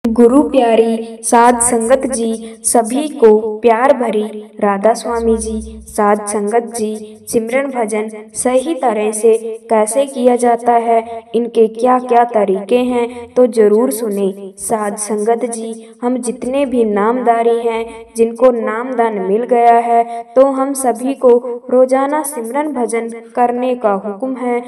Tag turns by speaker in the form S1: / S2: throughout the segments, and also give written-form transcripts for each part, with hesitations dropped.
S1: गुरु प्यारी साध संगत जी, सभी को प्यार भरी राधा स्वामी जी। साध संगत जी, सिमरन भजन सही तरह से कैसे किया जाता है, इनके क्या क्या तरीके हैं, तो जरूर सुने। साध संगत जी, हम जितने भी नामधारी हैं, जिनको नामदान मिल गया है, तो हम सभी को रोजाना सिमरन भजन करने का हुक्म है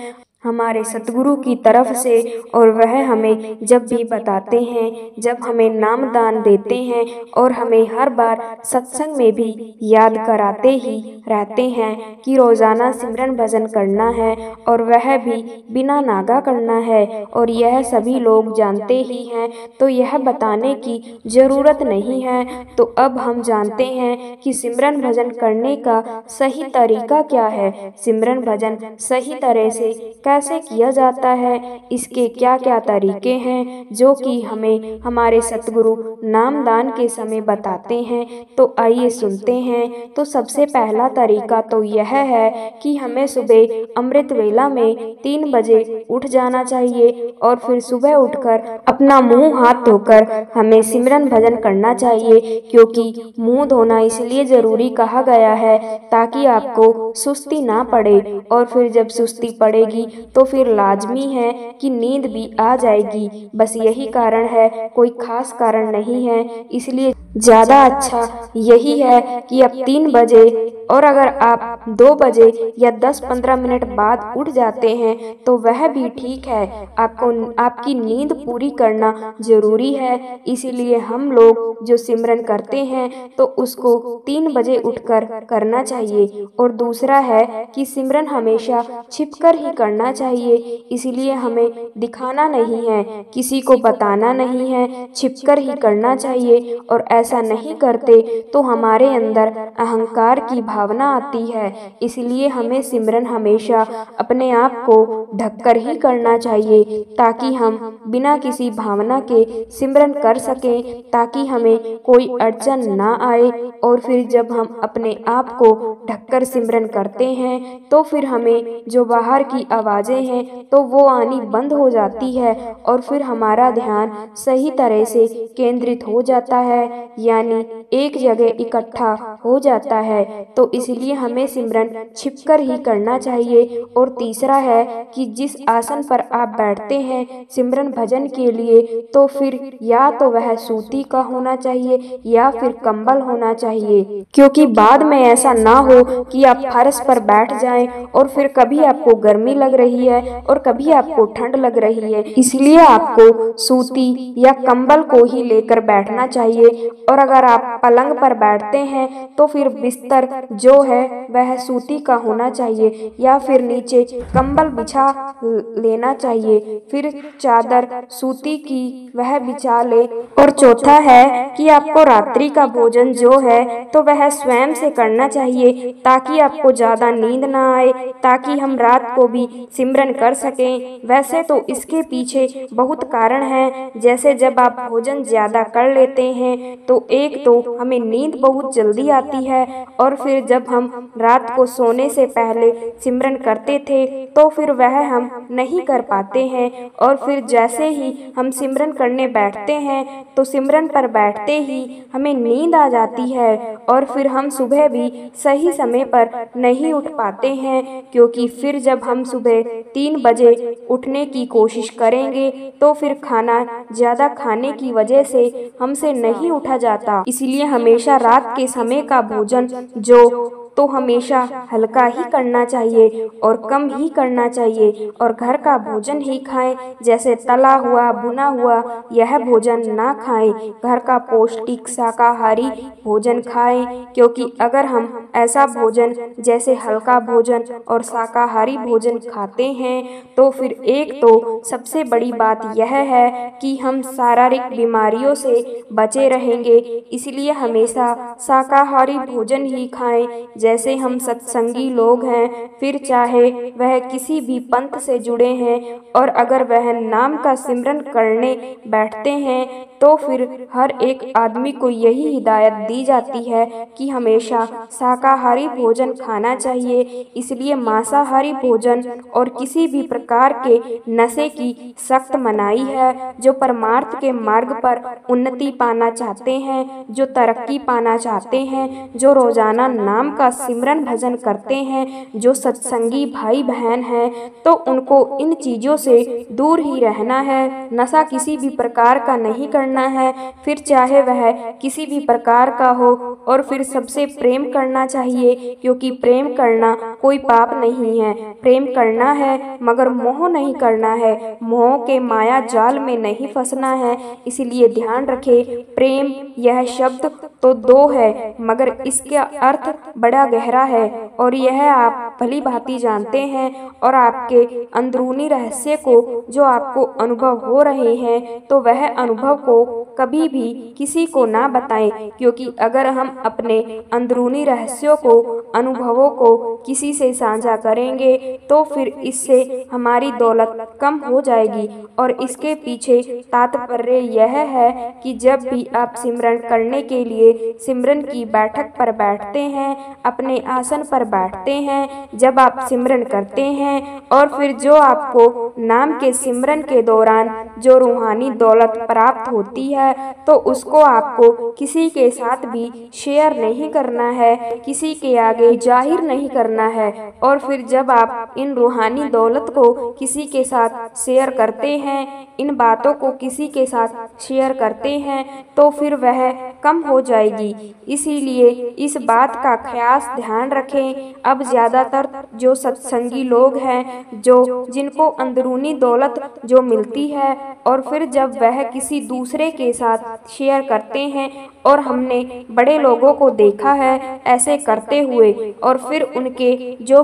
S1: हमारे सतगुरु की तरफ से। और वह हमें जब भी बताते हैं, जब हमें नाम दान देते हैं, और हमें हर बार सत्संग में भी याद कराते ही रहते हैं कि रोजाना सिमरन भजन करना है, और वह भी बिना नागा करना है। और यह सभी लोग जानते ही हैं, तो यह बताने की जरूरत नहीं है। तो अब हम जानते हैं कि सिमरन भजन करने का सही तरीका क्या है, सिमरन भजन सही तरह से कैसे किया जाता है, इसके क्या क्या तरीके हैं, जो कि हमें हमारे सतगुरु नामदान के समय बताते हैं। तो आइए सुनते हैं। तो सबसे पहला तरीका तो यह है कि हमें सुबह अमृत वेला में 3 बजे उठ जाना चाहिए, और फिर सुबह उठकर अपना मुंह हाथ धोकर हमें सिमरन भजन करना चाहिए। क्योंकि मुंह धोना इसलिए जरूरी कहा गया है ताकि आपको सुस्ती ना पड़े, और फिर जब सुस्ती पड़ेगी तो फिर लाजमी है कि नींद भी आ जाएगी। बस यही कारण है, कोई खास कारण नहीं है। इसलिए ज्यादा अच्छा यही है कि अब 3 बजे, और अगर आप 2 बजे या 10-15 मिनट बाद उठ जाते हैं तो वह भी ठीक है। आपको आपकी नींद पूरी करना जरूरी है। इसीलिए हम लोग जो सिमरन करते हैं तो उसको 3 बजे उठकर करना चाहिए। और दूसरा है कि सिमरन हमेशा छिपकर ही करना चाहिए। इसीलिए हमें दिखाना नहीं है, किसी को बताना नहीं है, छिपकर ही करना चाहिए। और ऐसा नहीं करते तो हमारे अंदर अहंकार की भावना आती है। इसलिए हमें सिमरन हमेशा अपने आप को ढककर ही करना चाहिए, ताकि हम बिना किसी भावना के सिमरन कर सकें, ताकि हमें कोई अड़चन ना आए। और फिर जब हम अपने आप को ढककर सिमरन करते हैं तो फिर हमें जो बाहर की आवाजें हैं तो वो आनी बंद हो जाती है, और फिर हमारा ध्यान सही तरह से केंद्रित हो जाता है, यानी एक जगह इकट्ठा हो जाता है। तो इसलिए हमें सिमरन छिपकर ही करना चाहिए। और तीसरा है कि जिस आसन पर आप बैठते हैं सिमरन भजन के लिए, तो फिर या तो वह सूती का होना चाहिए या फिर कंबल होना चाहिए। क्योंकि बाद में ऐसा ना हो कि आप फर्श पर बैठ जाएं और फिर कभी आपको गर्मी लग रही है और कभी आपको ठंड लग रही है। इसलिए आपको सूती या कंबल को ही लेकर बैठना चाहिए। और अगर आप पलंग पर बैठते हैं तो फिर बिस्तर जो है वह सूती का होना चाहिए, या फिर नीचे कंबल बिछा लेना चाहिए, फिर चादर सूती की वह बिछा ले। और चौथा है कि आपको रात्रि का भोजन जो है तो वह स्वयं से करना चाहिए, ताकि आपको ज्यादा नींद ना आए, ताकि हम रात को भी सिमरन कर सकें। वैसे तो इसके पीछे बहुत कारण हैं, जैसे जब आप भोजन ज्यादा कर लेते हैं तो एक तो हमें नींद बहुत जल्दी आती है, और फिर जब हम रात को सोने से पहले सिमरन करते थे तो फिर वह हम नहीं कर पाते हैं। और फिर जैसे ही हम सिमरन करने बैठते हैं तो सिमरन पर बैठते ही हमें नींद आ जाती है, और फिर हम सुबह भी सही समय पर नहीं उठ पाते हैं। क्योंकि फिर जब हम सुबह 3 बजे उठने की कोशिश करेंगे तो फिर खाना ज्यादा खाने की वजह से हमसे नहीं उठा जाता। इसलिए हमेशा रात के समय का भोजन जो तो हमेशा हल्का ही करना चाहिए और कम ही करना चाहिए, और घर का भोजन ही खाएं। जैसे तला हुआ भुना हुआ यह भोजन ना खाएं, घर का पौष्टिक शाकाहारी भोजन खाएं। क्योंकि अगर हम ऐसा भोजन जैसे हल्का भोजन और शाकाहारी भोजन खाते हैं तो फिर एक तो सबसे बड़ी बात यह है कि हम शारीरिक बीमारियों से बचे रहेंगे। इसलिए हमेशा शाकाहारी भोजन ही खाएं। जैसे हम सत्संगी लोग हैं, फिर चाहे वह किसी भी पंथ से जुड़े हैं, और अगर वह नाम का सिमरन करने बैठते हैं तो फिर हर एक आदमी को यही हिदायत दी जाती है कि हमेशा शाकाहारी भोजन खाना चाहिए। इसलिए मांसाहारी भोजन और किसी भी प्रकार के नशे की सख्त मनाही है। जो परमार्थ के मार्ग पर उन्नति पाना चाहते हैं, जो तरक्की पाना चाहते हैं, जो रोजाना नाम का सिमरन भजन करते हैं, जो सत्संगी भाई बहन हैं, तो उनको इन चीजों से दूर ही रहना है। नशा किसी भी प्रकार का नहीं करना है, फिर चाहे वह किसी भी प्रकार का हो, और फिर सबसे प्रेम करना चाहिए, क्योंकि प्रेम करना कोई पाप नहीं है। प्रेम करना है मगर मोह नहीं करना है, मोह के माया जाल में नहीं फंसना है। इसलिए ध्यान रखें, प्रेम यह शब्द तो दो है मगर इसका अर्थ बड़ा गहरा है, और यह आप भली भांति जानते हैं। और आपके अंदरूनी रहस्य को जो आपको अनुभव हो रहे हैं, तो वह अनुभव को कभी भी किसी को ना बताएं, क्योंकि अगर हम अपने अंदरूनी रहस्यों को, अनुभवों को किसी से साझा करेंगे तो फिर इससे हमारी दौलत कम हो जाएगी। और इसके पीछे तात्पर्य यह है कि जब भी आप सिमरन करने के लिए सिमरन की बैठक पर बैठते हैं, अपने आसन पर बैठते हैं, जब आप सिमरन करते हैं, और फिर जो आपको नाम के सिमरन के दौरान जो रूहानी दौलत प्राप्त होती है, तो उसको आपको किसी के साथ भी शेयर नहीं करना है, किसी के आगे जाहिर नहीं करना है। और फिर जब आप इन रूहानी दौलत को किसी के साथ शेयर करते हैं, इन बातों को किसी के साथ शेयर करते हैं, तो फिर वह कम हो जाएगी। इसीलिए इस बात का खास ध्यान रखें। अब ज्यादातर जो सत्संगी लोग हैं, जो जिनको अंदरूनी दौलत जो मिलती है, और फिर जब वह किसी दूसरे के साथ शेयर करते हैं, और हमने बड़े लोगों को देखा है ऐसे करते हुए, और फिर उनके जो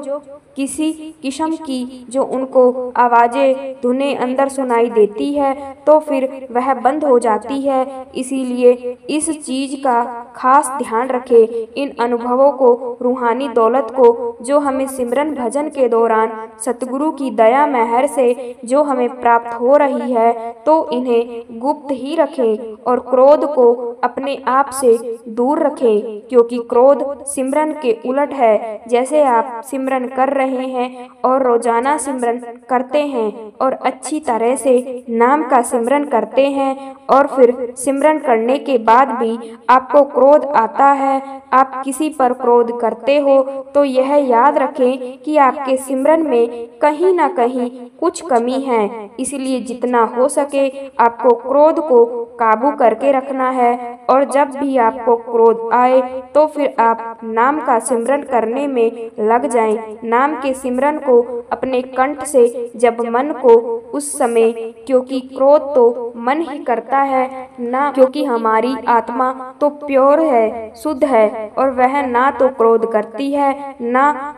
S1: किसी किस्म की जो उनको आवाज़ें धुनें अंदर सुनाई देती है, तो फिर वह बंद हो जाती है। इसीलिए इस चीज़ का खास ध्यान रखें। इन अनुभवों को, रूहानी दौलत को जो हमें सिमरन भजन के दौरान सतगुरु की दया मेहर से जो हमें प्राप्त हो रही है, तो इन्हें गुप्त ही रखें और क्रोध को अपने आप से दूर रखें, क्योंकि क्रोध सिमरन के उलट है। जैसे आप सिमरन कर रहे हैं और रोजाना सिमरन करते हैं और अच्छी तरह से नाम का सिमरन करते हैं, और फिर सिमरन करने के बाद भी आपको क्रोध आता है, आप किसी पर क्रोध करते हो, तो यह याद रखें कि आपके सिमरन में कहीं ना कहीं कुछ कमी है। इसलिए जितना हो सके आपको क्रोध को काबू करके रखना है, और जब भी आपको क्रोध आए तो फिर आप नाम का सिमरन करने में लग जाएं। नाम के सिमरन को अपने कंठ से जब मन को उस समय, क्योंकि क्रोध तो मन ही करता है ना, क्योंकि हमारी आत्मा तो प्योर है, शुद्ध है, और वह ना तो क्रोध करती है ना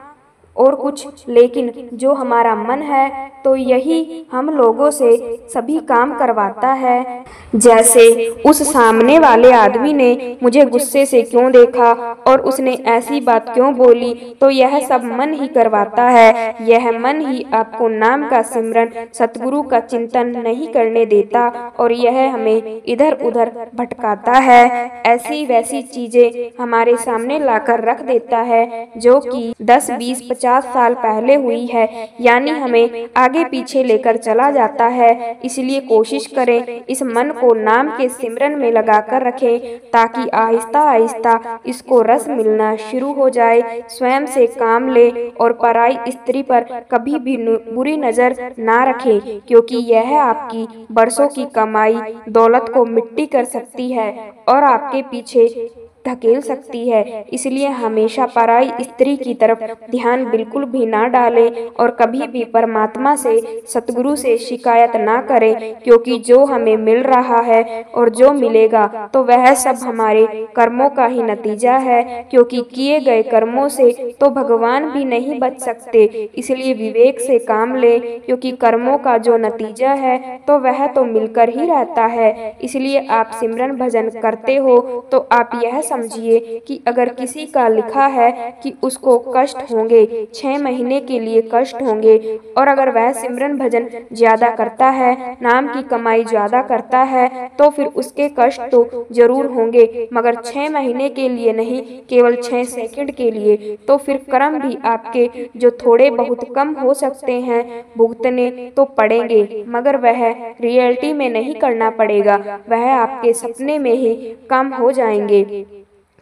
S1: और कुछ, लेकिन जो हमारा मन है तो यही हम लोगों से सभी काम करवाता है। जैसे उस सामने वाले आदमी ने मुझे गुस्से से क्यों देखा और उसने ऐसी बात क्यों बोली, तो यह सब मन ही करवाता है। यह मन ही आपको नाम का सिमरन, सतगुरु का चिंतन नहीं करने देता, और यह हमें इधर उधर भटकाता है। ऐसी वैसी चीजें हमारे सामने लाकर रख देता है जो कि 10, 20, 50 साल पहले हुई है, यानी हमें आगे पीछे लेकर चला जाता है। इसलिए कोशिश करें इस मन को नाम के सिमरन में लगाकर रखें, ताकि आहिस्ता आहिस्ता इसको रस मिलना शुरू हो जाए। स्वयं से काम ले और पराई स्त्री पर कभी भी बुरी नजर ना रखें, क्योंकि यह आपकी बरसों की कमाई दौलत को मिट्टी कर सकती है और आपके पीछे धकेल सकती है। इसलिए हमेशा पराई स्त्री की तरफ ध्यान बिल्कुल भी ना डालें, और कभी भी परमात्मा से, सतगुरु से शिकायत ना करें, क्योंकि जो हमें मिल रहा है और जो मिलेगा तो वह सब हमारे कर्मों का ही नतीजा है, क्योंकि किए गए कर्मों से तो भगवान भी नहीं बच सकते। इसलिए विवेक से काम लें, क्योंकि कर्मों का जो नतीजा है तो वह तो मिलकर ही रहता है। इसलिए आप सिमरन भजन करते हो तो आप यह समझिए कि अगर किसी का लिखा है कि उसको कष्ट होंगे, 6 महीने के लिए कष्ट होंगे, और अगर वह सिमरन भजन ज्यादा करता है, नाम की कमाई ज्यादा करता है, तो फिर उसके कष्ट तो जरूर होंगे, मगर 6 महीने के लिए नहीं, केवल 6 सेकंड के लिए। तो फिर कर्म भी आपके जो थोड़े बहुत कम हो सकते हैं, भुगतने तो पड़ेंगे, मगर वह रियलिटी में नहीं करना पड़ेगा, वह आपके सपने में ही कम हो जाएंगे।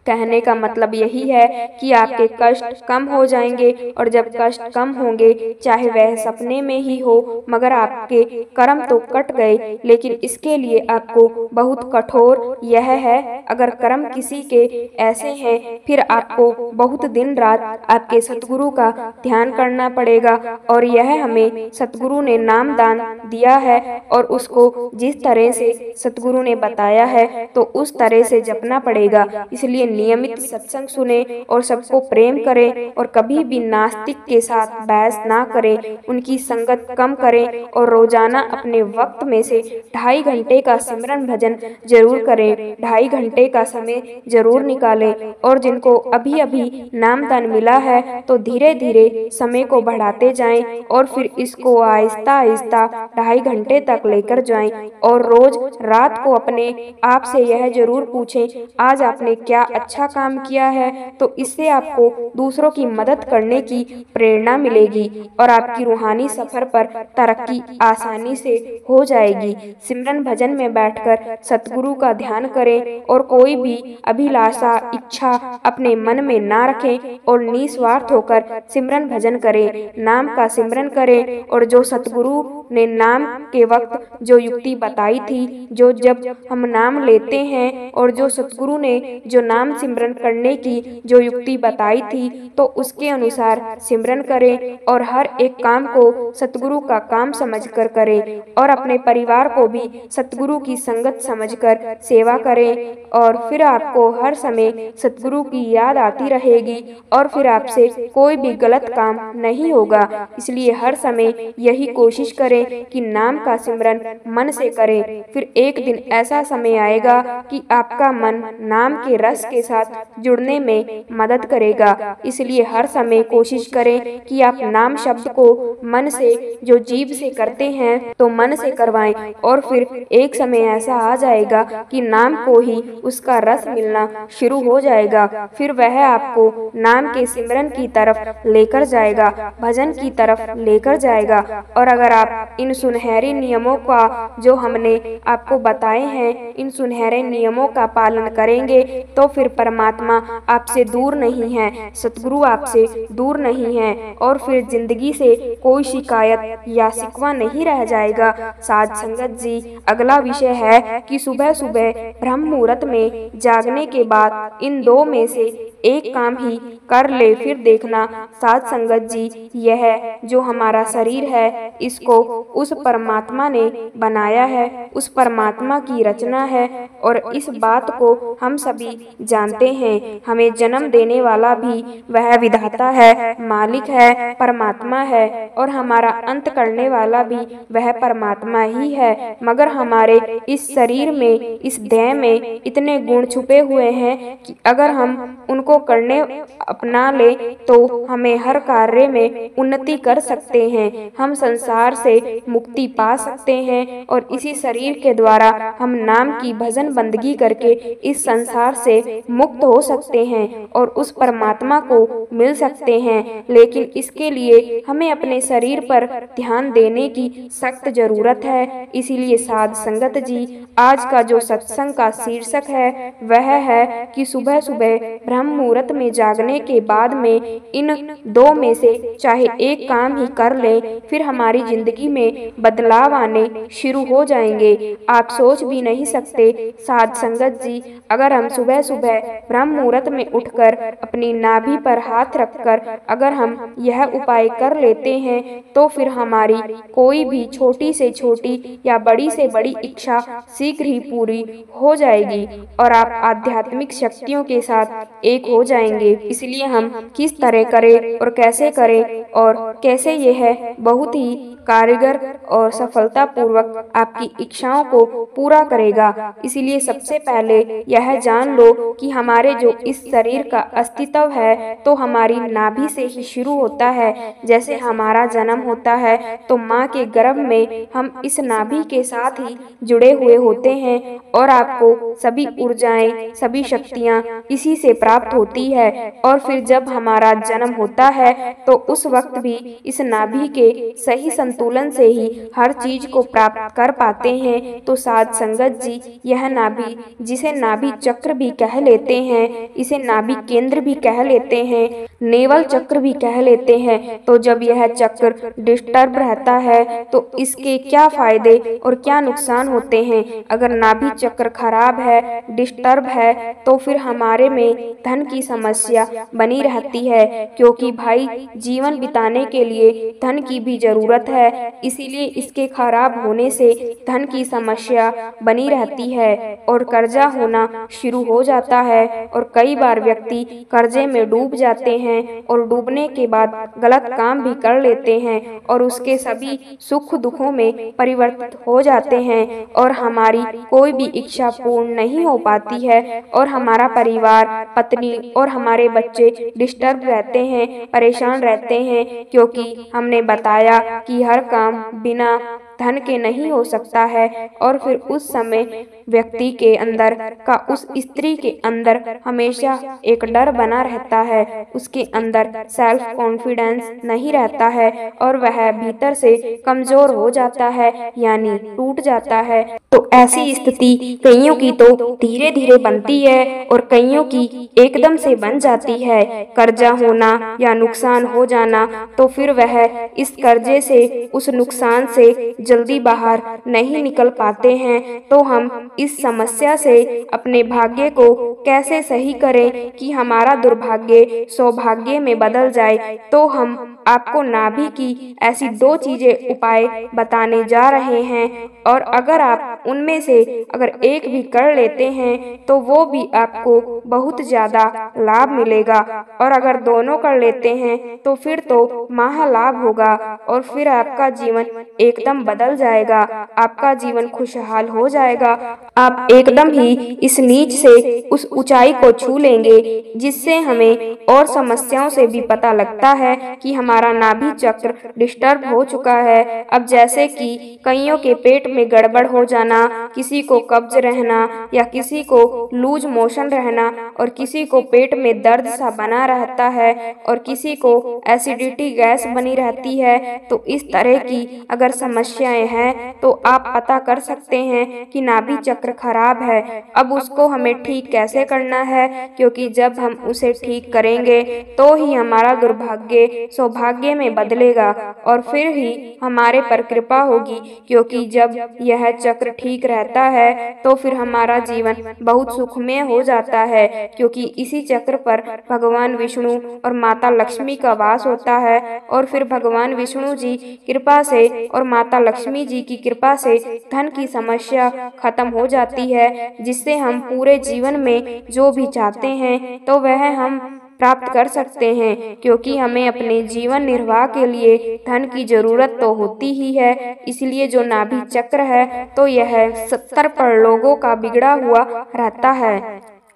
S1: कहने का मतलब यही है कि आपके कष्ट कम हो जाएंगे, और जब कष्ट कम होंगे, चाहे वह सपने में ही हो, मगर आपके कर्म तो कट गए। लेकिन इसके लिए आपको बहुत कठोर यह है, अगर कर्म किसी के ऐसे हैं, फिर आपको बहुत दिन रात आपके सतगुरु का ध्यान करना पड़ेगा। और यह हमें सतगुरु ने नाम दान दिया है, और उसको जिस तरह से सतगुरु ने बताया है, तो उस तरह से जपना पड़ेगा। इसलिए नियमित सत्संग सुने और सबको प्रेम करें, और कभी भी नास्तिक के साथ बहस ना करें, उनकी संगत कम करें, और रोजाना अपने वक्त में से 2.5 घंटे का सिमरन भजन जरूर करें, 2.5 घंटे का समय जरूर निकालें। और जिनको अभी अभी नामदान मिला है, तो धीरे धीरे समय को बढ़ाते जाएं, और फिर इसको आहिस्ता आहिस्ता 2.5 घंटे तक लेकर जाएं। और रोज रात को अपने आप से यह जरूर पूछें, आज आपने क्या अच्छा काम किया है, तो इससे आपको दूसरों की मदद करने की प्रेरणा मिलेगी, और आपकी रूहानी सफर पर तरक्की आसानी से हो जाएगी। सिमरन भजन में बैठकर सतगुरु का ध्यान करें, और कोई भी अभिलाषा इच्छा अपने मन में ना रखें, और निस्वार्थ होकर सिमरन भजन करें, नाम का सिमरन करें। और जो सतगुरु ने नाम के वक्त जो युक्ति बताई थी, जो जब हम नाम लेते हैं, और जो सतगुरु ने जो नाम सिमरन करने की जो युक्ति बताई थी, तो उसके अनुसार सिमरन करें, और हर एक काम को सतगुरु का काम समझकर करें, और अपने परिवार को भी सतगुरु की संगत समझकर सेवा करें। और फिर आपको हर समय सतगुरु की याद आती रहेगी, और फिर आपसे कोई भी गलत काम नहीं होगा। इसलिए हर समय यही कोशिश करें कि नाम का सिमरन मन से करें। फिर एक दिन ऐसा समय आएगा कि आपका मन नाम के रस के साथ जुड़ने में मदद करेगा। इसलिए हर समय कोशिश करें कि आप नाम शब्द को मन से जो जीभ से करते हैं, तो मन से करवाएं, और फिर एक समय ऐसा आ जाएगा कि नाम को ही उसका रस मिलना शुरू हो जाएगा। फिर वह आपको नाम के सिमरन की तरफ लेकर जाएगा, भजन की तरफ लेकर जाएगा। और अगर आप इन सुनहरे नियमों का जो हमने आपको बताए हैं, इन सुनहरे नियमों का पालन करेंगे, तो फिर परमात्मा आपसे दूर नहीं है, सतगुरु आपसे दूर नहीं है, और फिर जिंदगी से कोई शिकायत या शिकवा नहीं रह जाएगा। साध संगत जी, अगला विषय है कि सुबह सुबह ब्रह्म मुहूर्त में जागने के बाद इन 2 में से एक काम ही कर ले। फिर देखना साध संगत जी, यह जो हमारा शरीर है, इसको उस परमात्मा ने बनाया है, उस परमात्मा की रचना है, और इस बात को हम सभी जानते हैं। हमें जन्म देने वाला भी वह विधाता है, मालिक है, परमात्मा है, और हमारा अंत करने वाला भी वह परमात्मा ही है। मगर हमारे इस शरीर में, इस देह में इतने गुण छुपे हुए हैं कि अगर हम उनको करने अपना ले, तो हमें हर कार्य में उन्नति कर सकते हैं, हम संसार से मुक्ति पा सकते हैं, और इसी शरीर के द्वारा हम नाम की भजन बंदगी करके इस संसार से मुक्त हो सकते हैं, और उस परमात्मा को मिल सकते हैं। लेकिन इसके लिए हमें अपने शरीर पर ध्यान देने की सख्त जरूरत है। इसीलिए साध संगत जी, आज का जो सत्संग का शीर्षक है, वह है कि सुबह सुबह ब्रह्म मुहूर्त में जागने के बाद में इन 2 में से चाहे एक काम ही कर ले, फिर हमारी जिंदगी में बदलाव आने शुरू हो जाएंगे। आप सोच भी नहीं सकते साध संगत जी, अगर हम सुबह सुबह ब्रह्म मुहूर्त में उठकर अपनी नाभि पर हाथ रखकर अगर हम यह उपाय कर लेते हैं, तो फिर हमारी कोई भी छोटी से छोटी या बड़ी से बड़ी इच्छा शीघ्र ही पूरी हो जाएगी, और आप आध्यात्मिक शक्तियों के साथ एक एक हो जाएंगे। इसलिए हम किस तरह करें और कैसे यह बहुत ही कारगर और सफलतापूर्वक आपकी इच्छाओं को पूरा करेगा। इसलिए सबसे पहले यह जान लो कि हमारे जो इस शरीर का अस्तित्व है तो हमारी नाभि से ही शुरू होता है। जैसे हमारा जन्म होता है तो माँ के गर्भ में हम इस नाभि के साथ ही जुड़े हुए होते हैं और आपको सभी ऊर्जाएं, सभी शक्तियाँ इसी से प्राप्त होती है। और फिर जब हमारा जन्म होता है तो उस वक्त भी इस नाभि के सही संतुलन से ही हर चीज को प्राप्त कर पाते हैं। तो साध संगत जी, यह नाभि जिसे नाभि चक्र भी कह लेते हैं, इसे नाभि केंद्र भी कह लेते हैं, नेवल चक्र भी कह लेते हैं। तो जब यह चक्र डिस्टर्ब रहता है तो इसके क्या फायदे और क्या नुकसान होते हैं। अगर नाभि चक्र खराब है, डिस्टर्ब है, तो फिर हमारे में धन की समस्या बनी रहती है, क्योंकि भाई जीवन बिताने के लिए धन की भी जरूरत है। इसीलिए इसके खराब होने से धन की समस्या बनी रहती है और कर्जा होना शुरू हो जाता है। और कई बार व्यक्ति कर्जे में डूब जाते हैं और डूबने के बाद गलत काम भी कर लेते हैं और उसके सभी सुख दुखों में परिवर्तित हो जाते हैं और हमारी कोई भी इच्छा पूर्ण नहीं हो पाती है और हमारा परिवार, पत्नी और हमारे बच्चे डिस्टर्ब रहते हैं, परेशान रहते हैं, क्योंकि हमने बताया कि हर काम बिना धन के नहीं हो सकता है। और फिर उस समय व्यक्ति के अंदर का, उस स्त्री के अंदर हमेशा एक डर बना रहता है, उसके अंदर सेल्फ कॉन्फिडेंस नहीं रहता है और वह भीतर से कमजोर हो जाता है, यानी टूट जाता है। तो ऐसी स्थिति कईयों की तो धीरे धीरे बनती है और कईयों की एकदम से बन जाती है। कर्जा होना या नुकसान हो जाना, तो फिर वह इस कर्जे से, उस नुकसान से जल्दी बाहर नहीं निकल पाते हैं। तो हम इस समस्या से अपने भाग्य को कैसे सही करें कि हमारा दुर्भाग्य सौभाग्य में बदल जाए। तो हम आपको नाभि की ऐसी 2 चीजें उपाय बताने जा रहे हैं और अगर आप उनमें से अगर एक भी कर लेते हैं तो वो भी आपको बहुत ज्यादा लाभ मिलेगा और अगर दोनों कर लेते हैं तो फिर तो महालाभ होगा और फिर आपका जीवन एकदम बदल जाएगा, आपका जीवन खुशहाल हो जाएगा। आप एकदम ही इस नीच से उस ऊंचाई को छू लेंगे, जिससे हमें और समस्याओं से भी पता लगता है कि हमारा नाभि चक्र डिस्टर्ब हो चुका है। अब जैसे कि कईयों के पेट में गड़बड़ हो जाना, किसी को कब्ज रहना या किसी को लूज मोशन रहना और किसी को पेट में दर्द सा बना रहता है और किसी को एसिडिटी गैस बनी रहती है। तो इस तरह की अगर समस्याएं हैं तो आप पता कर सकते हैं कि नाभि चक्र खराब है। अब उसको हमें ठीक कैसे करना है, क्योंकि जब हम उसे ठीक करेंगे तो ही हमारा दुर्भाग्य सौभाग्य में बदलेगा और फिर ही हमारे पर कृपा होगी। क्योंकि जब यह चक्र ठीक रहता है तो फिर हमारा जीवन बहुत सुखमय हो जाता है, क्योंकि इसी चक्र पर भगवान विष्णु और माता लक्ष्मी का वास होता है और फिर भगवान विष्णु जी कृपा से और माता लक्ष्मी जी की कृपा से धन की समस्या खत्म हो जाती है, जिससे हम पूरे जीवन में जो भी चाहते हैं तो वह हम प्राप्त कर सकते हैं। क्योंकि हमें अपने जीवन निर्वाह के लिए धन की जरूरत तो होती ही है। इसलिए जो नाभि चक्र है तो यह 70% लोगों का बिगड़ा हुआ रहता है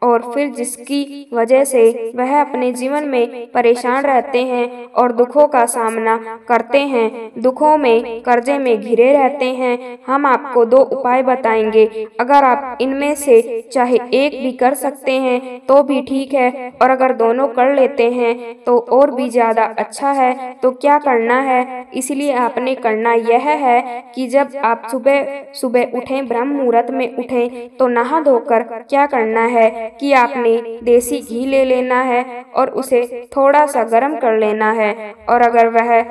S1: और फिर जिसकी वजह से वह अपने जीवन में परेशान रहते हैं और दुखों का सामना करते हैं, दुखों में कर्जे में घिरे रहते हैं। हम आपको 2 उपाय बताएंगे, अगर आप इनमें से चाहे एक भी कर सकते हैं तो भी ठीक है और अगर दोनों कर लेते हैं तो और भी ज्यादा अच्छा है। तो क्या करना है, इसलिए आपने करना यह है कि जब आप सुबह सुबह उठें, ब्रह्म मुहूर्त में उठें, तो नहा धोकर क्या करना है कि आपने देसी घी ले लेना है और उसे थोड़ा सा गर्म कर लेना है और अगर वह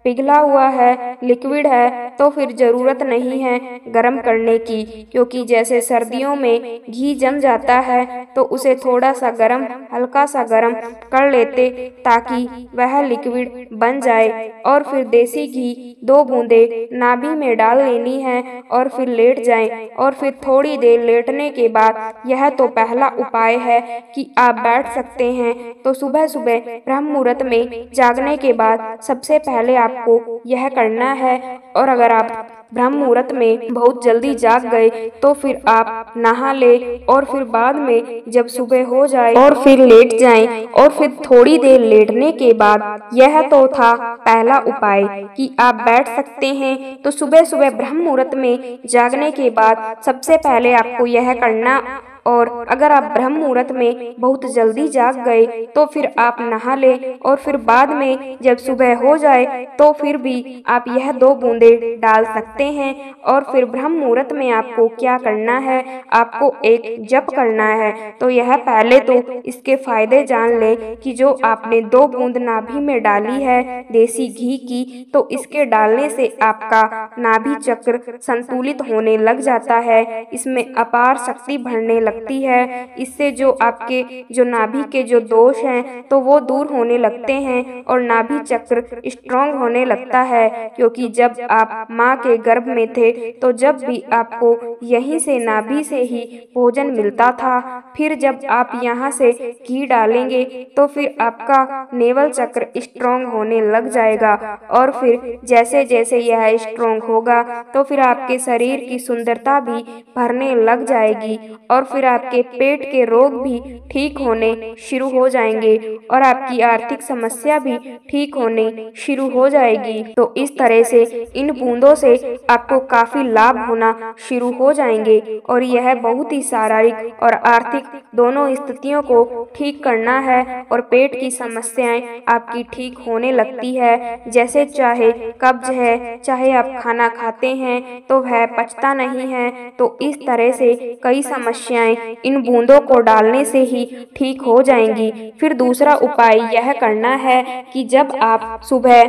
S1: पिघला हुआ है, लिक्विड है, तो फिर ज़रूरत नहीं है गर्म करने की, क्योंकि जैसे सर्दियों में घी जम जाता है तो उसे थोड़ा सा गर्म, हल्का सा गर्म कर लेते ताकि वह लिक्विड बन जाए। और फिर देसी घी 2 बूंदे नाभि में डाल लेनी है और फिर लेट जाएं। और फिर थोड़ी देर लेटने के बाद यह तो पहला उपाय है कि आप बैठ सकते हैं। तो सुबह सुबह ब्रह्म मुहूर्त में जागने के बाद सबसे पहले आपको यह करना है। और अगर आप ब्रह्म मुहूर्त में बहुत जल्दी जाग गए तो फिर आप नहा ले और फिर बाद में जब सुबह हो जाए और फिर लेट जाएं। और फिर थोड़ी देर लेटने के बाद, यह तो था पहला उपाय कि आप बैठ सकते हैं। तो सुबह सुबह ब्रह्म मुहूर्त में जागने के बाद सबसे पहले आपको यह करना। और अगर आप ब्रह्म मुहूर्त में बहुत जल्दी जाग गए तो फिर आप नहा ले और फिर बाद में जब सुबह हो जाए तो फिर भी आप यह 2 बूंदे डाल सकते हैं। और फिर ब्रह्म मुहूर्त में आपको क्या करना है, आपको एक जप करना है। तो यह पहले तो इसके फायदे जान ले कि जो आपने 2 बूंद नाभि में डाली है देसी घी की, तो इसके डालने से आपका नाभि चक्र संतुलित होने लग जाता है, इसमें अपार शक्ति भरने लगती है। इससे जो आपके जो नाभि के जो दोष हैं तो वो दूर होने लगते हैं और नाभि चक्र स्ट्रांग होने लगता है। क्योंकि जब आप माँ के गर्भ में थे तो जब भी आपको यहीं से नाभि से ही भोजन मिलता था, फिर जब आप यहाँ से घी डालेंगे तो फिर आपका नेवल चक्र स्ट्रांग होने लग जाएगा। और फिर जैसे जैसे यह स्ट्रांग होगा तो फिर आपके शरीर की सुंदरता भी भरने लग जाएगी और फिर आपके पेट के रोग भी ठीक होने शुरू हो जाएंगे और आपकी आर्थिक समस्या भी ठीक होने शुरू हो जाएगी। तो इस तरह से इन बूंदों से आपको काफी लाभ होना शुरू हो जाएंगे और यह बहुत ही शारीरिक और आर्थिक दोनों स्थितियों को ठीक करना है और पेट की समस्याएं आपकी ठीक होने लगती है। जैसे चाहे कब्ज है, चाहे आप खाना खाते हैं तो वह पचता नहीं है, तो इस तरह से कई समस्याएं इन बूंदों को डालने से ही ठीक हो जाएंगी। फिर दूसरा उपाय यह करना है कि जब आप सुबह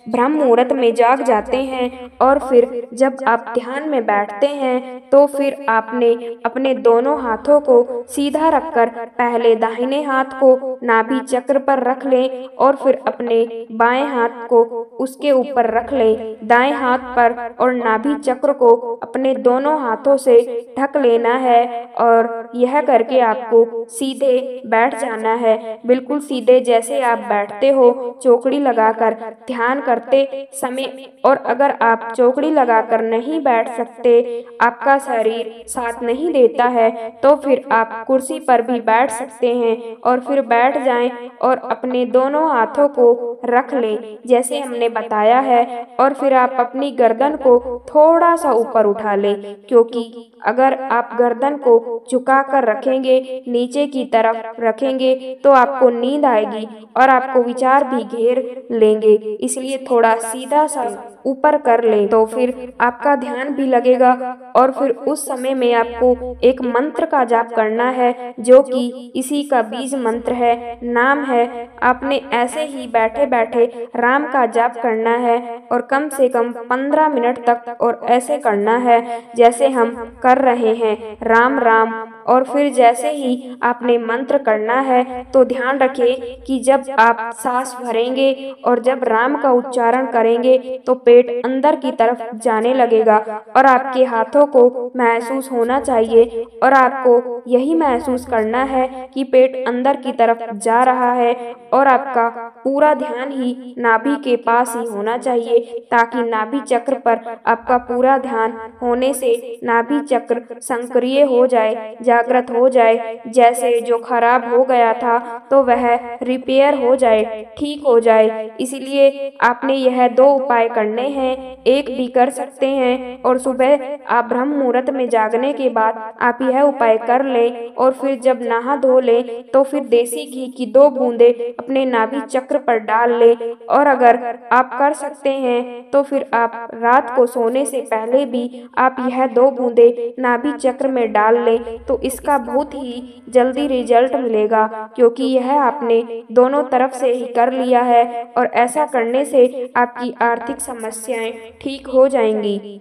S1: ब्रह्म मुहूर्त में जाग जाते हैं और फिर जब आप ध्यान में बैठते हैं तो फिर आपने अपने दोनों हाथों को सीधा रखकर पहले दाहिने हाथ को नाभि चक्र पर रख लें और फिर अपने बाएं हाथ को उसके ऊपर रख लें दाएं हाथ पर और नाभि चक्र को अपने दोनों हाथों से ढक लेना है। और यह करके आपको सीधे बैठ जाना है, बिल्कुल सीधे जैसे आप बैठते हो चौकड़ी लगाकर ध्यान करते समय। और अगर आप चौकड़ी लगाकर नहीं बैठ सकते, आपका शरीर साथ नहीं देता है, तो फिर आप कुर्सी पर भी बैठ सकते हैं और फिर बैठ जाएं और अपने दोनों हाथों को रख लें जैसे हमने बताया है। और फिर आप अपनी गर्दन को थोड़ा सा ऊपर उठा लें, क्योंकि अगर आप गर्दन को झुकाकर रखेंगे, नीचे की तरफ रखेंगे, तो आपको नींद आएगी और आपको विचार भी घेर लेंगे। इसलिए थोड़ा सीधा सा ऊपर कर लें तो फिर आपका ध्यान भी लगेगा। और फिर उस समय में आपको एक मंत्र का जाप करना है जो कि इसी का बीज मंत्र है, नाम है। आपने ऐसे ही बैठे बैठे राम का जाप करना है और कम से कम 15 मिनट तक और ऐसे करना है जैसे हम कर रहे हैं, राम राम। और फिर जैसे ही आपने मंत्र करना है तो ध्यान रखें कि जब आप सांस भरेंगे और जब राम का उच्चारण करेंगे तो पेट अंदर की तरफ जाने लगेगा और आपके हाथों को महसूस होना चाहिए और आपको यही महसूस करना है कि पेट अंदर की तरफ जा रहा है और आपका पूरा ध्यान ही नाभि के पास ही होना चाहिए, ताकि नाभि चक्र पर आपका पूरा ध्यान होने से नाभि चक्र सक्रिय हो जाए, जागृत हो जाए। जैसे जो खराब हो गया था तो वह रिपेयर हो जाए, ठीक हो जाए। इसलिए आपने यह 2 उपाय करने हैं, एक भी कर सकते हैं और सुबह आप ब्रह्म मुहूर्त में जागने के बाद आप यह उपाय कर लें और फिर जब नहा धो लें तो फिर देसी घी की 2 बूंदे अपने नाभि चक्र पर डाल लें। और अगर आप कर सकते हैं तो फिर आप रात को सोने से पहले भी आप यह 2 बूंदे नाभि चक्र में डाल लें। तो इसका बहुत ही जल्दी रिजल्ट मिलेगा, क्योंकि यह आपने दोनों तरफ से ही कर लिया है और ऐसा करने से आपकी आर्थिक समस्याएं ठीक हो जाएंगी।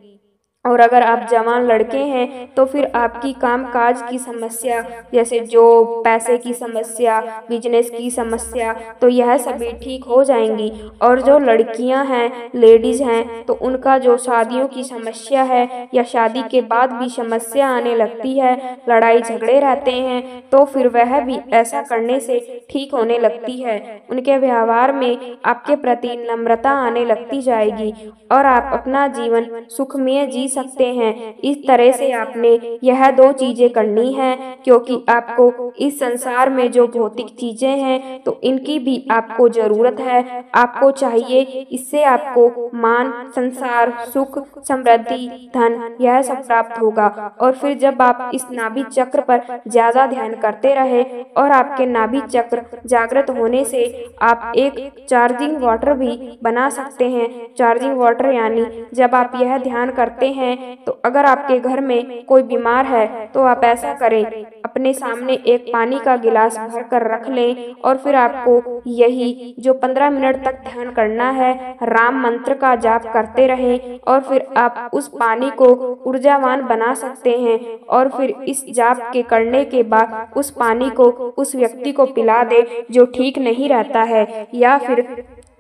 S1: और अगर आप जवान लड़के हैं तो फिर आपकी कामकाज की समस्या, जैसे जॉब, पैसे की समस्या, बिजनेस की समस्या, तो यह सभी ठीक हो जाएंगी। और जो लड़कियां हैं, लेडीज हैं, तो उनका जो शादियों की समस्या है या शादी के बाद भी समस्या आने लगती है, लड़ाई झगड़े रहते हैं, तो फिर वह भी ऐसा करने से ठीक होने लगती है। उनके व्यवहार में आपके प्रति नम्रता आने लगती जाएगी और आप अपना जीवन सुखमय जी सकते हैं। इस तरह से आपने यह दो चीजें करनी है, क्योंकि आपको इस संसार में जो भौतिक चीजें हैं तो इनकी भी आपको जरूरत है, आपको चाहिए। इससे आपको मान, संसार, सुख, समृद्धि, धन, यह सब प्राप्त होगा। और फिर जब आप इस नाभि चक्र पर ज्यादा ध्यान करते रहे और आपके नाभि चक्र जागृत होने से आप एक चार्जिंग वाटर भी बना सकते हैं। चार्जिंग वाटर यानी जब आप यह ध्यान करते हैं तो अगर आपके घर में कोई बीमार है तो आप ऐसा करें, अपने सामने एक पानी का गिलास भर कर रख लें और फिर आपको यही जो 15 मिनट तक ध्यान करना है, राम मंत्र का जाप करते रहें और फिर आप उस पानी को ऊर्जावान बना सकते हैं। और फिर इस जाप के करने के बाद उस पानी को उस व्यक्ति को पिला दे जो ठीक नहीं रहता है, या फिर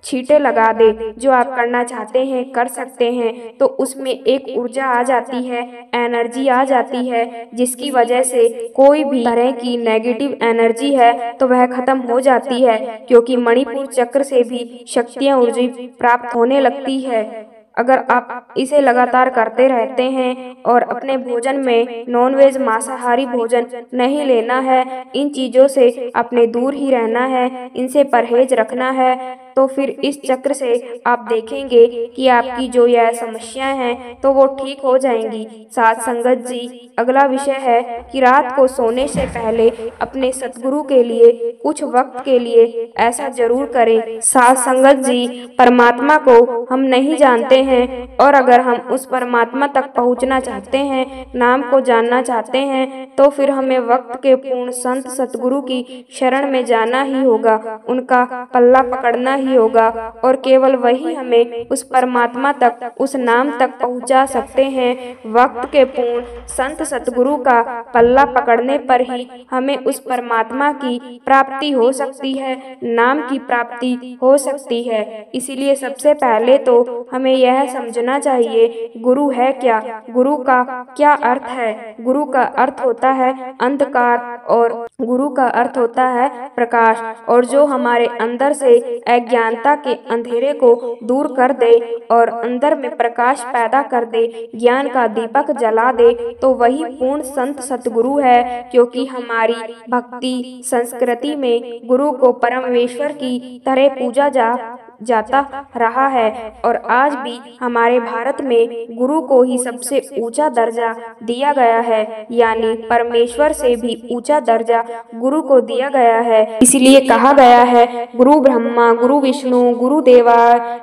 S1: छींटे लगा दे। जो आप करना चाहते हैं कर सकते हैं। तो उसमें एक ऊर्जा आ जाती है, एनर्जी आ जाती है, जिसकी वजह से कोई भी तरह की नेगेटिव एनर्जी है तो वह खत्म हो जाती है, क्योंकि मणिपुर चक्र से भी शक्तियाँ ऊर्जा प्राप्त होने लगती है। अगर आप इसे लगातार करते रहते हैं और अपने भोजन में नॉनवेज, मांसाहारी भोजन नहीं लेना है, इन चीज़ों से अपने दूर ही रहना है, इनसे परहेज रखना है, तो फिर इस चक्र से आप देखेंगे कि आपकी जो यह समस्याएं हैं तो वो ठीक हो जाएंगी। साथ संगत जी, अगला विषय है कि रात को सोने से पहले अपने सतगुरु के लिए कुछ वक्त के लिए ऐसा जरूर करें। साथ संगत जी, परमात्मा को हम नहीं जानते हैं और अगर हम उस परमात्मा तक पहुंचना चाहते हैं, नाम को जानना चाहते हैं, तो फिर हमें वक्त के पूर्ण संत सतगुरु की शरण में जाना ही होगा, उनका पल्ला पकड़ना ही होगा और केवल वही हमें उस परमात्मा तक, उस नाम तक पहुंचा सकते हैं। वक्त के पूर्ण संत सतगुरु का पल्ला पकड़ने पर ही हमें उस परमात्मा की प्राप्ति हो सकती है, नाम की प्राप्ति हो सकती है। इसीलिए सबसे पहले तो हमें यह समझना चाहिए गुरु है क्या, गुरु का क्या अर्थ है। गुरु का अर्थ होता है अंधकार और गुरु का अर्थ होता है प्रकाश, और जो हमारे अंदर से अज्ञानता के अंधेरे को दूर कर दे और अंदर में प्रकाश पैदा कर दे, ज्ञान का दीपक जला दे, तो वही पूर्ण संत सतगुरु है। क्योंकि हमारी भक्ति संस्कृति में गुरु को परमेश्वर की तरह पूजा जाता रहा है और आज भी हमारे भारत में गुरु को ही सबसे ऊंचा दर्जा दिया गया है, यानी परमेश्वर से भी ऊंचा दर्जा गुरु को दिया गया है। इसलिए कहा गया है गुरु ब्रह्मा गुरु विष्णु गुरु देवा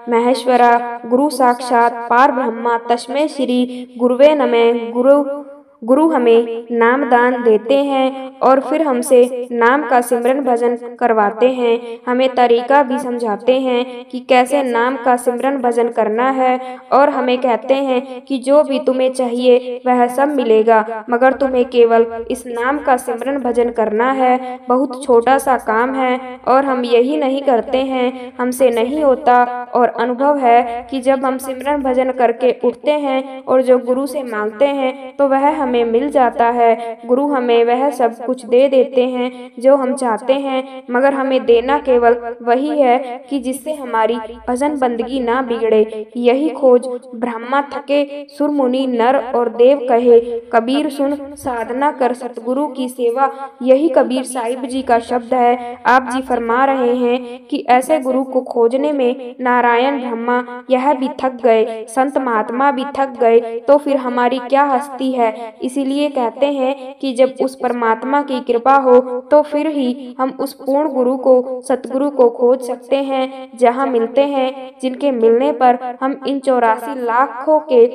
S1: महेश्वरा गुरु साक्षात पार ब्रह्मा तस्मै श्री गुरुवे नमः। गुरु हमें नाम दान देते हैं और फिर हमसे नाम का सिमरन भजन करवाते हैं, हमें तरीका भी समझाते हैं कि कैसे नाम का सिमरन भजन करना है, और हमें कहते हैं कि जो भी तुम्हें चाहिए वह सब मिलेगा, मगर तुम्हें केवल इस नाम का सिमरन भजन करना है। बहुत छोटा सा काम है और हम यही नहीं करते हैं, हमसे नहीं होता। और अनुभव है कि जब हम सिमरन भजन करके उठते हैं और जो गुरु से मांगते हैं तो वह हमें मिल जाता है। गुरु हमें वह सब कुछ दे देते हैं जो हम चाहते हैं, मगर हमें देना केवल वही है कि जिससे हमारी भजन बंदगी ना बिगड़े। यही खोज ब्रह्मा थके सुर मुनि नर और देव कहे, कबीर सुन साधना कर सतगुरु की सेवा। यही कबीर साहिब जी का शब्द है। आप जी फरमा रहे हैं कि ऐसे गुरु को खोजने में नारायण ब्रह्मा यह भी थक गए, संत महात्मा भी थक गए, तो फिर हमारी क्या हस्ती है। इसीलिए कहते हैं कि जब उस परमात्मा की कृपा हो तो फिर ही हम उस पूर्ण गुरु को, सतगुरु को खोज सकते हैं, जहाँ मिलते हैं, जिनके मिलने पर हम इन 84 लाखों के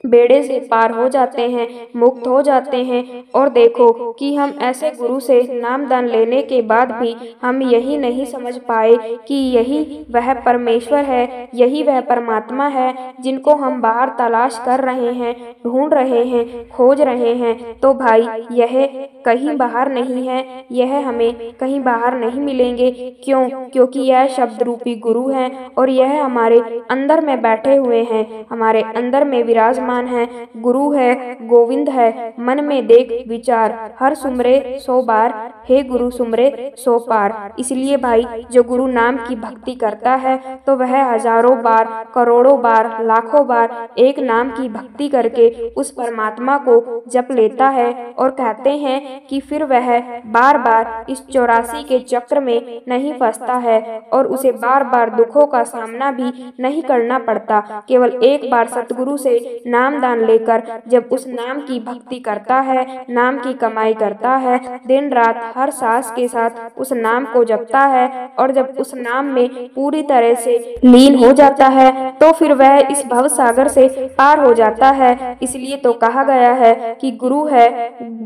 S1: बेड़े से पार हो जाते हैं, मुक्त हो जाते हैं। और देखो कि हम ऐसे गुरु से नामदान लेने के बाद भी हम यही नहीं समझ पाए कि यही वह परमेश्वर है, यही वह परमात्मा है जिनको हम बाहर तलाश कर रहे हैं, ढूंढ रहे हैं, खोज रहे हैं। तो भाई यह कहीं बाहर नहीं है, यह हमें कहीं बाहर नहीं मिलेंगे। क्यों? क्योंकि यह शब्द रूपी गुरु हैं और यह हमारे अंदर में बैठे हुए हैं, हमारे अंदर में विराजमान है। गुरु है, गोविंद है, मन में देख विचार, हर सुमरे 100 बार, हे गुरु सुमरे 100 पार। इसलिए भाई जो गुरु नाम की भक्ति करता है तो वह हजारों बार, करोड़ों बार, लाखों बार एक नाम की भक्ति करके उस परमात्मा को जप लेता है। और कहते हैं कि फिर वह बार बार इस 84 के चक्र में नहीं फंसता है और उसे बार बार दुखों का सामना भी नहीं करना पड़ता। केवल एक बार सतगुरु से नामदान लेकर जब उस नाम की भक्ति करता है, नाम की कमाई करता है, दिन रात हर सांस के साथ उस नाम को जपता है और जब उस नाम में पूरी तरह से लीन हो जाता है तो फिर वह इस भव सागर से पार हो जाता है। इसलिए तो कहा गया है कि गुरु है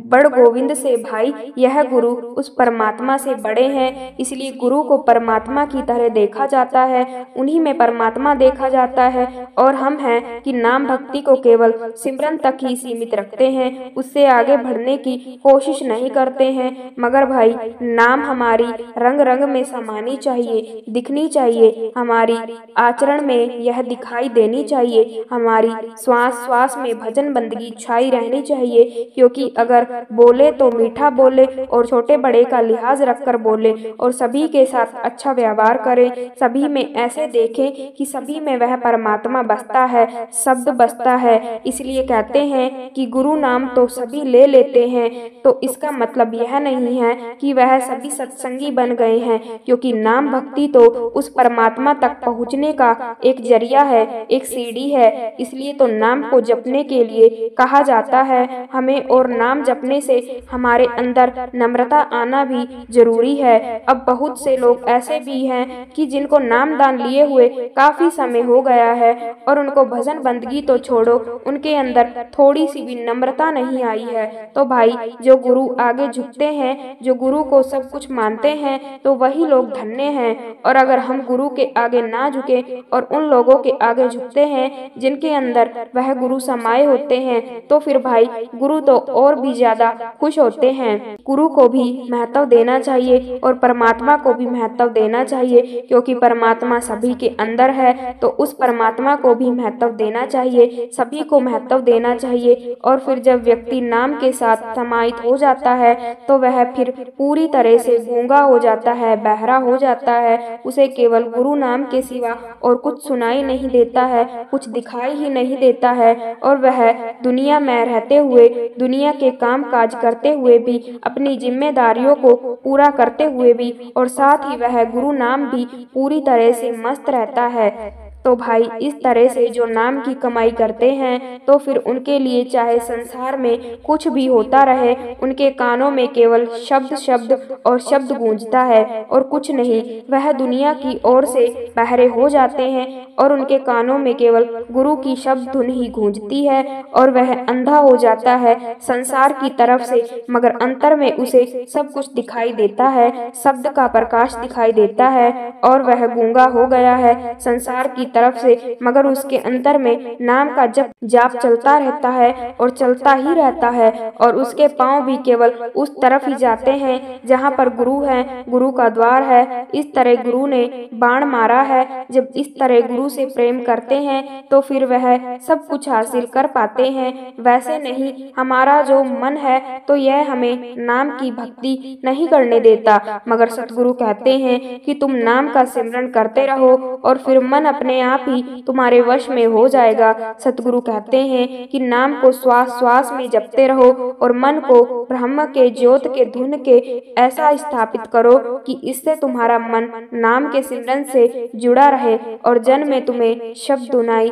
S1: बड़ गोविंद से भाई, यह गुरु उस परमात्मा से बड़े हैं। इसलिए गुरु को परमात्मा की तरह देखा जाता है, उन्हीं में परमात्मा देखा जाता है। और हम हैं कि नाम भक्ति को केवल सिमरन तक ही सीमित रखते हैं, उससे आगे बढ़ने की कोशिश नहीं करते हैं। मगर भाई नाम हमारी रंग रंग में समानी चाहिए, दिखनी चाहिए, हमारी आचरण में यह दिखाई देनी चाहिए, हमारी श्वास श्वास में भजन बंदगी छाई रहनी चाहिए। क्योंकि अगर बोले तो मीठा बोले और छोटे बड़े का लिहाज रखकर बोले और सभी के साथ अच्छा व्यवहार करें, सभी में ऐसे देखें कि सभी में वह परमात्मा बसता है, शब्द बसता है। इसलिए कहते हैं कि गुरु नाम तो सभी ले लेते हैं, तो इसका मतलब यह नहीं है कि वह सभी सत्संगी बन गए हैं। क्योंकि नाम भक्ति तो उस परमात्मा तक पहुँचने का एक जरिया है, एक सीढ़ी है। इसलिए तो नाम को जपने के लिए कहा जाता है हमें, और नाम जपने से हमारे अंदर नम्रता आना भी जरूरी है। अब बहुत से लोग ऐसे भी हैं कि जिनको नाम दान लिए हुए काफी समय हो गया है और उनको भजन बंदगी तो छोड़ो, उनके अंदर थोड़ी सी भी नम्रता नहीं आई है। तो भाई जो गुरु आगे झुकते हैं, जो गुरु को सब कुछ मानते हैं, तो वही लोग धन्य हैं। और अगर हम गुरु के आगे ना झुके और उन लोगों के आगे झुकते हैं जिनके अंदर वह गुरु समाये होते हैं, तो फिर भाई गुरु तो और भी ज्यादा खुश होते हैं। गुरु को भी महत्व देना चाहिए और परमात्मा को भी महत्व देना चाहिए। क्योंकि परमात्मा सभी के अंदर है, तो उस परमात्मा को भी महत्व देना चाहिए, सभी को महत्व देना चाहिए। और फिर जब व्यक्ति नाम के साथ समाहित हो जाता है तो वह फिर पूरी तरह से गूंगा हो जाता है, बहरा हो जाता है। उसे केवल गुरु नाम के सिवा और कुछ सुनाई नहीं देता है, कुछ दिखाई ही नहीं देता है। और वह दुनिया में रहते हुए, दुनिया के काम काज करते हुए भी, अपनी जिम्मेदारियों को पूरा करते हुए भी, और साथ ही वह गुरु नाम भी पूरी तरह से मस्त रहता है। तो भाई इस तरह से जो नाम की कमाई करते हैं, तो फिर उनके लिए चाहे संसार में कुछ भी होता रहे, उनके कानों में केवल शब्द शब्द और शब्द गूंजता है और कुछ नहीं। वह दुनिया की ओर से बहरे हो जाते हैं और उनके कानों में केवल गुरु की शब्द धुन ही गूंजती है और वह अंधा हो जाता है संसार की तरफ से। मगर अंतर में उसे सब कुछ दिखाई देता है, शब्द का प्रकाश दिखाई देता है और वह गूंगा हो गया है संसार की तरफ से। मगर उसके अंतर में नाम का जप जाप चलता रहता है और चलता ही रहता है, और उसके पांव भी केवल उस तरफ ही जाते हैं जहाँ पर गुरु है, गुरु का द्वार है। इस तरह गुरु ने बाण मारा है। जब इस तरह गुरु से प्रेम करते हैं तो फिर वह सब कुछ हासिल कर पाते हैं। वैसे नहीं, हमारा जो मन है तो यह हमें नाम की भक्ति नहीं करने देता। मगर सतगुरु कहते हैं कि तुम नाम का सिमरन करते रहो और फिर मन अपने आप ही तुम्हारे वश में हो जाएगा। सतगुरु कहते हैं कि नाम को श्वास श्वास में जपते रहो और मन को ब्रह्म के ज्योत के धुन के ऐसा स्थापित करो कि इससे तुम्हारा मन नाम के सिमरन से जुड़ा रहे और जन में तुम्हें शब्द सुनाई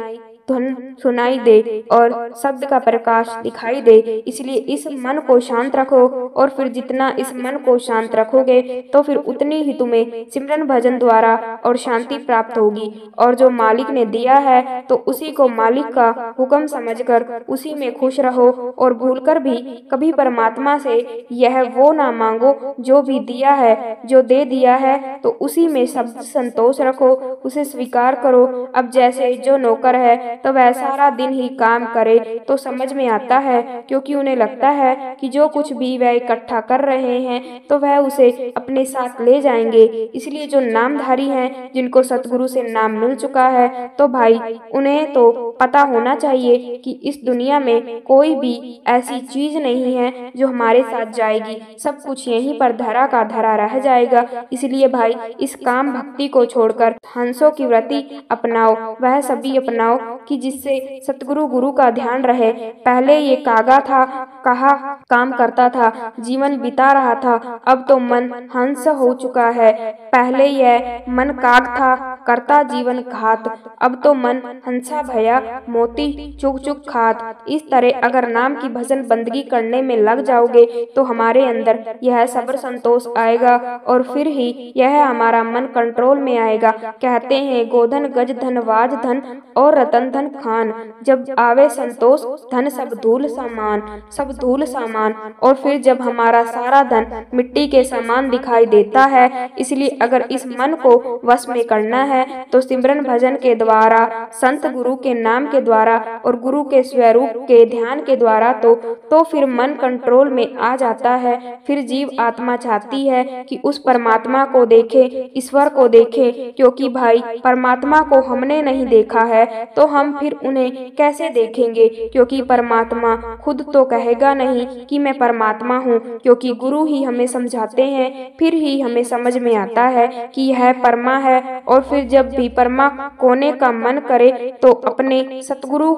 S1: धुन सुनाई दे और शब्द का प्रकाश दिखाई दे। इसलिए इस मन को शांत रखो, और फिर जितना इस मन को शांत रखोगे तो फिर उतनी ही तुम्हें सिमरन भजन द्वारा और शांति प्राप्त होगी। और जो मालिक ने दिया है तो उसी को मालिक का हुक्म समझकर उसी में खुश रहो, और भूलकर भी कभी परमात्मा से यह वो ना मांगो जो भी दिया है, जो दे दिया है तो उसी में सब संतोष रखो, उसे स्वीकार करो। अब जैसे जो नौकर है तो वह सारा दिन ही काम करे तो समझ में आता है, क्योंकि उन्हें लगता है कि जो कुछ भी वह इकट्ठा कर रहे हैं तो वह उसे अपने साथ ले जाएंगे। इसलिए जो नामधारी हैं, जिनको सतगुरु से नाम मिल चुका है, तो भाई उन्हें तो पता होना चाहिए कि इस दुनिया में कोई भी ऐसी चीज नहीं है जो हमारे साथ जाएगी, सब कुछ यहीं पर धरा का धरा रह जाएगा। इसलिए भाई इस काम भक्ति को छोड़कर हंसों की वृत्ति अपनाओ, वह सभी अपनाओ कि जिससे सतगुरु गुरु का ध्यान रहे। पहले ये कागा था, कहा काम करता था, जीवन बिता रहा था, अब तो मन हंस हो चुका है। पहले यह मन काग था, करता जीवन घात, अब तो मन हंसा भया, मोती चुग चुग खात। इस तरह अगर नाम की भजन बंदगी करने में लग जाओगे तो हमारे अंदर यह सब्र संतोष आएगा, और फिर ही यह हमारा मन कंट्रोल में आएगा। कहते हैं गोधन गज धन वाज धन और रतन धन खान, जब आवे संतोष धन सब धूल सामान, सब धूल सामान। और फिर जब हमारा सारा धन मिट्टी के समान दिखाई देता है। इसलिए अगर इस मन को वश में करना है तो सिमरन भजन के द्वारा, संत गुरु के नाम के द्वारा और गुरु के स्वरूप के ध्यान के द्वारा तो फिर मन कंट्रोल में आ जाता है। फिर जीव आत्मा चाहती है कि उस परमात्मा को देखे, ईश्वर को देखे, क्योंकि भाई परमात्मा को हमने नहीं देखा है तो हम फिर उन्हें कैसे देखेंगे, क्योंकि परमात्मा खुद तो कहेगा नहीं कि मैं परमात्मा हूँ, क्योंकि गुरु ही हमें समझाते हैं, फिर ही हमें समझ में आता है कि यह परमा है। और फिर जब भी परमा कोने का मन करे तो अपने सतगुरु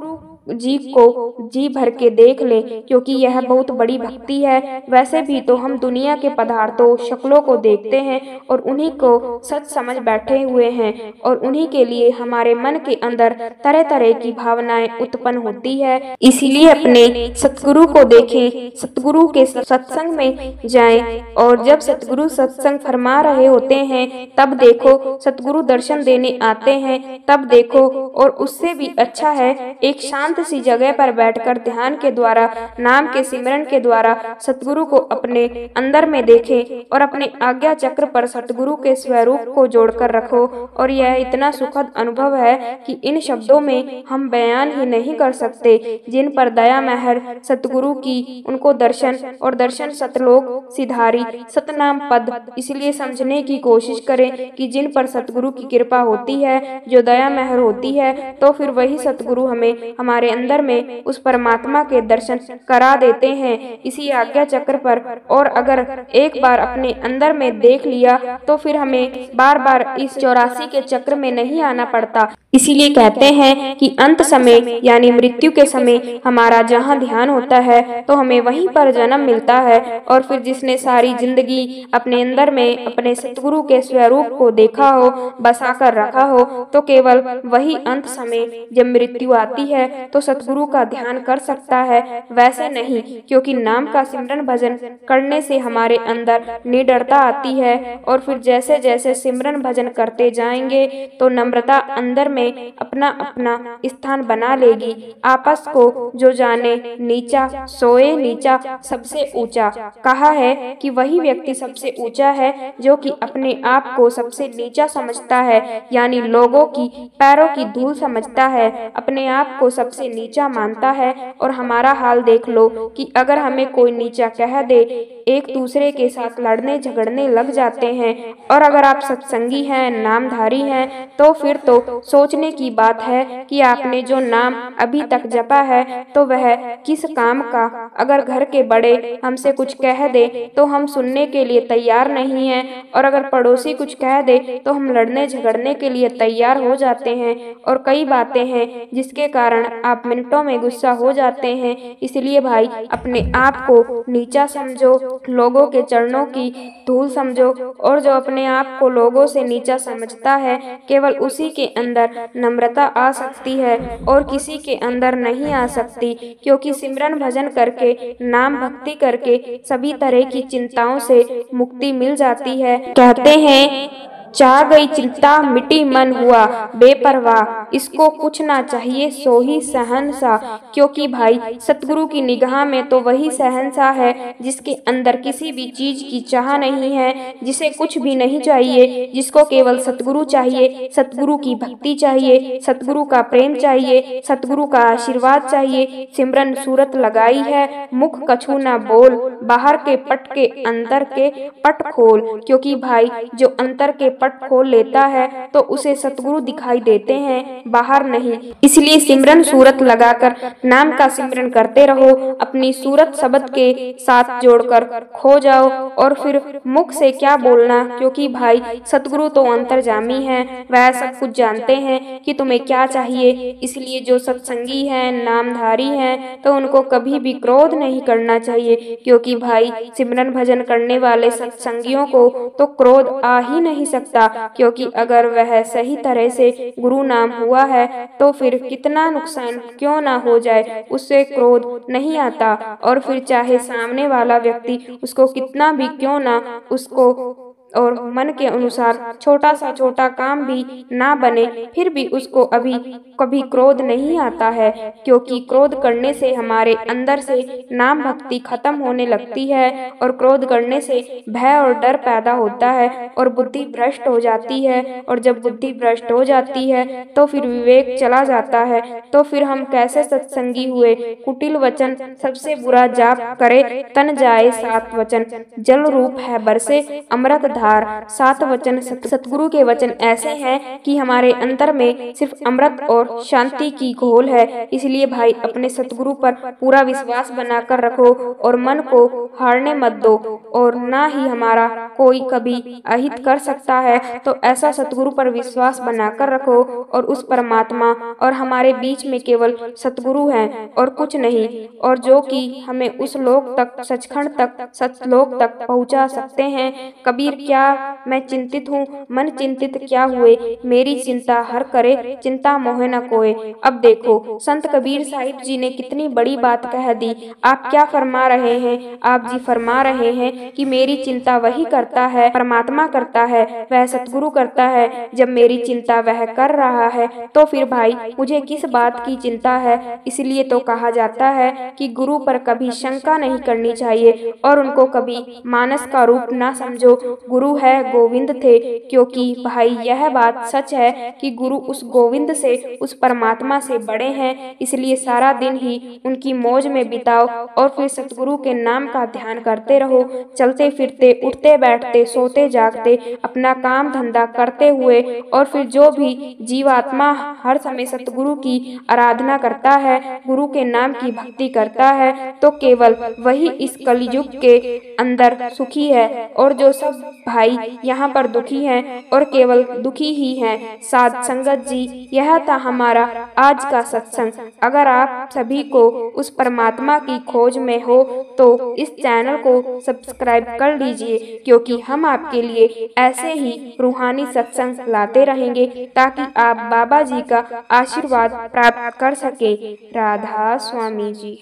S1: जी को जी भर के देख ले, क्योंकि यह बहुत बड़ी भक्ति है। वैसे भी तो हम दुनिया के पदार्थों शक्लों को देखते हैं और उन्हीं को सच समझ बैठे हुए हैं, और उन्हीं के लिए हमारे मन के अंदर तरह तरह की भावनाएं उत्पन्न होती है। इसीलिए अपने सतगुरु को देखें, सतगुरु के सत्संग में जाएं, और जब सतगुरु सत्संग फरमा रहे होते हैं तब देखो, सतगुरु दर्शन देने आते हैं तब देखो। और उससे भी अच्छा है एक शांत सी जगह पर बैठकर ध्यान के द्वारा, नाम के सिमरन के द्वारा सतगुरु को अपने अंदर में देखें, और अपने आज्ञा चक्र पर सतगुरु के स्वरूप को जोड़कर रखो। और यह इतना सुखद अनुभव है कि इन शब्दों में हम बयान ही नहीं कर सकते। जिन पर दया महर सतगुरु की, उनको दर्शन और दर्शन सतलोक सिधारी सतनाम पद। इसलिए समझने की कोशिश करें कि जिन पर सतगुरु की कृपा होती है, जो दया महर होती है, तो फिर वही सतगुरु हमें हमारे अंदर में उस परमात्मा के दर्शन करा देते हैं इसी आज्ञा चक्र पर। और अगर एक बार अपने अंदर में देख लिया तो फिर हमें बार बार इस 84 के चक्र में नहीं आना पड़ता। इसीलिए कहते हैं कि अंत समय यानी मृत्यु के समय हमारा जहाँ ध्यान होता है तो हमें वहीं पर जन्म मिलता है। और फिर जिसने सारी जिंदगी अपने अंदर में अपने सतगुरु के स्वरूप को देखा हो, बसा कर रखा हो, तो केवल वही अंत समय जब मृत्यु आती है तो सतगुरु का ध्यान कर सकता है, वैसे नहीं। क्योंकि नाम का सिमरन भजन करने से हमारे अंदर निडरता आती है, और फिर जैसे जैसे सिमरन भजन करते जाएंगे तो नम्रता अंदर में अपना अपना स्थान बना लेगी। आपस को जो जाने नीचा सोए नीचा सबसे ऊंचा। कहा है कि वही व्यक्ति सबसे ऊंचा है जो कि अपने आप को सबसे नीचा समझता है, यानी लोगों की पैरों की धूल समझता है, अपने आप को सबसे नीचा मानता है। और हमारा हाल देख लो कि अगर हमें कोई नीचा कह दे, एक दूसरे के साथ लड़ने झगड़ने लग जाते हैं। और अगर आप सत्संगी हैं, नामधारी हैं, तो फिर तो सोचने की बात है कि आपने जो नाम अभी तक जपा है तो वह किस काम का। अगर घर के बड़े हमसे कुछ कह दे तो हम सुनने के लिए तैयार नहीं हैं, और अगर पड़ोसी कुछ कह दे तो हम लड़ने झगड़ने के लिए तैयार हो जाते हैं। और कई बातें हैं जिसके कारण आप मिनटों में गुस्सा हो जाते हैं। इसलिए भाई अपने आप को नीचा समझो, लोगों के चरणों की धूल समझो, और जो अपने आप को लोगों से नीचा समझता है केवल उसी के अंदर नम्रता आ सकती है और किसी के अंदर नहीं आ सकती, क्योंकि सिमरन भजन करके, नाम भक्ति करके सभी तरह की चिंताओं से मुक्ति मिल जाती है। कहते हैं, चाह गई चिंता मिटी मन हुआ बेपरवाह, इसको कुछ ना चाहिए सो ही शहंशाह। क्योंकि भाई सतगुरु की निगाह में तो वही शहंशाह है जिसके अंदर किसी भी चीज की चाह नहीं है, जिसे कुछ भी नहीं चाहिए, जिसको केवल सतगुरु चाहिए, सतगुरु की भक्ति चाहिए, सतगुरु का प्रेम चाहिए, सतगुरु का आशीर्वाद चाहिए। सिमरन सूरत लगाई है, मुख कछु ना बोल, बाहर के पट के अंदर के पट खोल। क्योंकि भाई जो अंतर के पट खोल लेता है तो उसे सतगुरु दिखाई देते हैं, बाहर नहीं। इसलिए सिमरन सूरत लगाकर नाम का सिमरन करते रहो, अपनी सूरत शब्द के साथ जोड़कर खो जाओ। और फिर मुख से क्या बोलना, क्योंकि भाई सतगुरु तो अंतर्जामी है, वह सब कुछ जानते हैं कि तुम्हें क्या चाहिए। इसलिए जो सत्संगी हैं, नामधारी हैं, तो उनको कभी भी क्रोध नहीं करना चाहिए, क्योंकि भाई सिमरन भजन करने वाले सत्संगियों को तो क्रोध आ ही नहीं सकता। क्योंकि अगर वह सही तरह से गुरु नाम हुआ है तो फिर कितना नुकसान क्यों ना हो जाए, उससे क्रोध नहीं आता। और फिर चाहे सामने वाला व्यक्ति उसको कितना भी क्यों ना, उसको और मन के अनुसार छोटा सा छोटा काम भी ना बने, फिर भी उसको अभी कभी क्रोध नहीं आता है। क्योंकि क्रोध करने से हमारे अंदर से नाम भक्ति खत्म होने लगती है, और क्रोध करने से भय और डर पैदा होता है और बुद्धि भ्रष्ट हो जाती है। और जब बुद्धि भ्रष्ट हो जाती है तो फिर विवेक चला जाता है। तो फिर हम कैसे सत्संगी हुए। कुटिल वचन सबसे बुरा जाप करे, तन जाए सात वचन, जल रूप है बरसे अमृत धार। सात वचन सतगुरु के वचन ऐसे हैं कि हमारे अंतर में सिर्फ अमृत और शांति की घोल है। इसलिए भाई अपने सतगुरु पर पूरा विश्वास बनाकर रखो और मन को हारने मत दो, और ना ही हमारा कोई कभी अहित कर सकता है। तो ऐसा सतगुरु पर विश्वास बनाकर रखो, और उस परमात्मा और हमारे बीच में केवल सतगुरु हैं और कुछ नहीं, और जो कि हमें उस लोक तक, सचखंड तक, सतलोक तक पहुंचा सकते हैं। कबीर क्या मैं चिंतित हूँ, मन चिंतित क्या हुए, मेरी चिंता हर करे, चिंता मोहे न कोय। अब देखो संत कबीर साहिब जी ने कितनी बड़ी बात कह दी। आप क्या फरमा रहे हैं? आप जी फरमा रहे हैं कि मेरी चिंता वही करता है, परमात्मा करता है, वह सतगुरु करता है। जब मेरी चिंता वह कर रहा है तो फिर भाई मुझे किस बात की चिंता है। इसलिए तो कहा जाता है कि गुरु पर कभी शंका नहीं करनी चाहिए और उनको कभी मानस का रूप ना समझो। गुरु है गोविंद थे, क्योंकि भाई यह बात सच है कि गुरु उस गोविंद से, उस परमात्मा से बड़े हैं। इसलिए सारा दिन ही उनकी मौज में बिताओ और फिर सतगुरु के नाम का ध्यान करते रहो। चलते फिरते, उठते बैठते, सोते जागते, अपना काम धंधा करते हुए, और फिर जो भी जीवात्मा हर समय सतगुरु की आराधना करता है, गुरु के नाम की भक्ति करता है, तो केवल वही इस कलयुग के अंदर सुखी है। और जो सब भाई यहाँ पर दुखी हैं और केवल दुखी ही हैं। साध संगत जी, यह था हमारा आज का सत्संग। अगर आप सभी को उस परमात्मा की खोज में हो तो इस चैनल को सब्सक्राइब कर लीजिए, क्योंकि हम आपके लिए ऐसे ही रूहानी सत्संग लाते रहेंगे ताकि आप बाबा जी का आशीर्वाद प्राप्त कर सके। राधा स्वामी जी।